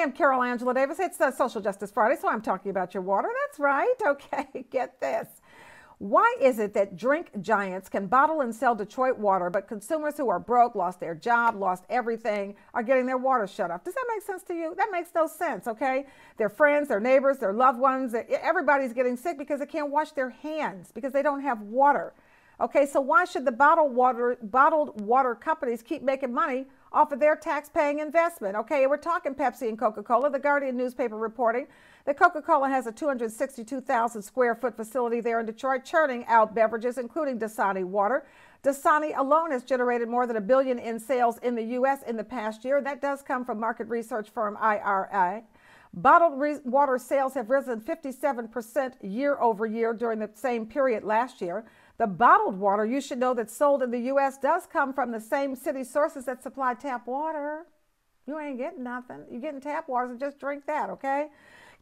am Carol Angela Davis. It's Social Justice Friday, so I'm talking about your water. That's right. Okay, get this. Why is it that drink giants can bottle and sell Detroit water, but consumers who are broke, lost their job, lost everything, are getting their water shut off? Does that make sense to you? That makes no sense, okay? Their friends, their neighbors, their loved ones, everybody's getting sick because they can't wash their hands because they don't have water. Okay, so why should the bottled water companies keep making money off of their tax-paying investment? Okay, we're talking Pepsi and Coca Cola. The Guardian newspaper reporting that Coca Cola has a 262,000 square foot facility there in Detroit, churning out beverages, including Dasani water. Dasani alone has generated more than $1 billion in sales in the U.S. in the past year. That does come from market research firm IRI. Bottled water sales have risen 57% year over year during the same period last year. The bottled water, you should know, that's sold in the U.S. does come from the same city sources that supply tap water. You ain't getting nothing. You're getting tap water, so just drink that, okay?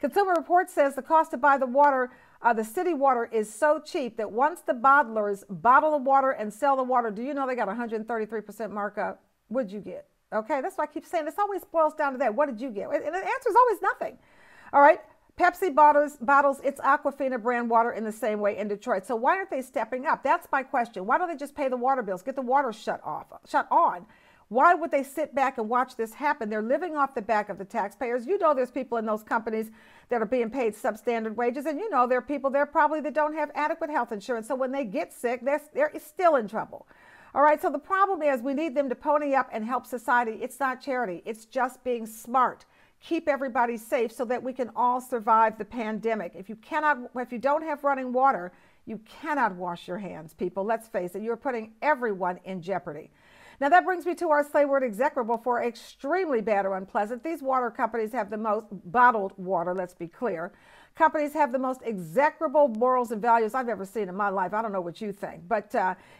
Consumer Reports says the cost to buy the water, the city water, is so cheap that once the bottlers bottle the water and sell the water, do you know they got 133% markup? What'd you get? Okay, that's why I keep saying this always boils down to that. What did you get? And the answer is always nothing. All right. Pepsi bottles its Aquafina brand water in the same way in Detroit. So why aren't they stepping up? That's my question. Why don't they just pay the water bills, get the water shut on? Why would they sit back and watch this happen? They're living off the back of the taxpayers. You know, there's people in those companies that are being paid substandard wages, and you know there are people there probably that don't have adequate health insurance. So when they get sick, they're still in trouble. All right, so the problem is we need them to pony up and help society. It's not charity. It's just being smart. Keep everybody safe so that we can all survive the pandemic. If you don't have running water, you cannot wash your hands, people. Let's face it, you're putting everyone in jeopardy. Now that brings me to our slay word execrable for extremely bad or unpleasant. These water companies have the most bottled water, let's be clear. Companies have the most execrable morals and values I've ever seen in my life. I don't know what you think. But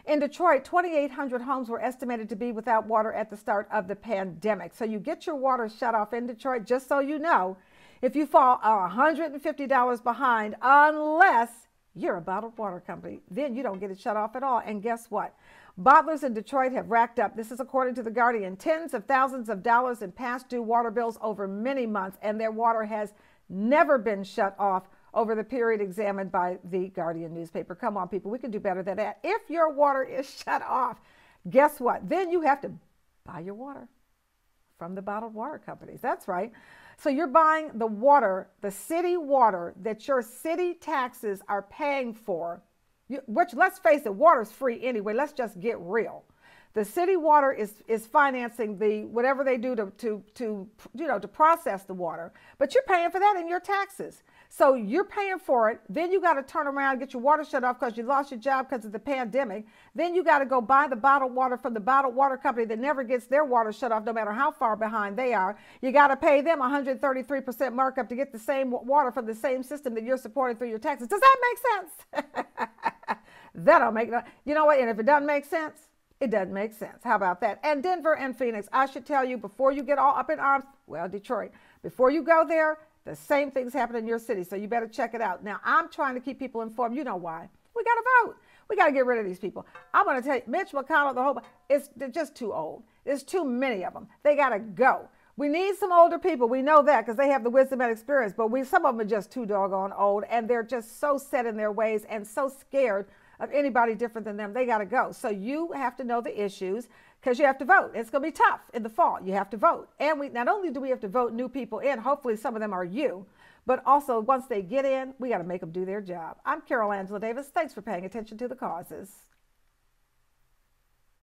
in Detroit, 2,800 homes were estimated to be without water at the start of the pandemic. So you get your water shut off in Detroit, just so you know, if you fall $150 behind, unless you're a bottled water company, then you don't get it shut off at all. And guess what? Bottlers in Detroit have racked up, this is according to The Guardian, tens of thousands of dollars in past due water bills over many months, and their water has never been shut off over the period examined by the Guardian newspaper. Come on, people, we can do better than that. If your water is shut off, guess what? Then you have to buy your water from the bottled water companies. That's right. So you're buying the water, the city water that your city taxes are paying for, which, let's face it, water's free anyway. Let's just get real. The city water is financing the whatever they do to process the water, but you're paying for that in your taxes. So you're paying for it. Then you got to turn around and get your water shut off because you lost your job because of the pandemic. Then you got to go buy the bottled water from the bottled water company that never gets their water shut off, no matter how far behind they are. You got to pay them 133% markup to get the same water from the same system that you're supporting through your taxes. Does that make sense? That don't make no. You know what? And if it doesn't make sense, it doesn't make sense. How about that? And Denver and Phoenix, I should tell you, before you get all up in arms, well, Detroit, before you go there, the same things happen in your city, so you better check it out. Now, I'm trying to keep people informed. You know why? We got to vote. We got to get rid of these people. I'm going to tell you, Mitch McConnell, they're just too old. There's too many of them. They got to go. We need some older people. We know that because they have the wisdom and experience, but some of them are just too doggone old, and they're just so set in their ways and so scared of anybody different than them. They got to go. So you have to know the issues because you have to vote. It's going to be tough in the fall. You have to vote. And not only do we have to vote new people in, hopefully some of them are you, but also once they get in, we got to make them do their job. I'm Carol Angela Davis. Thanks for paying attention to the causes.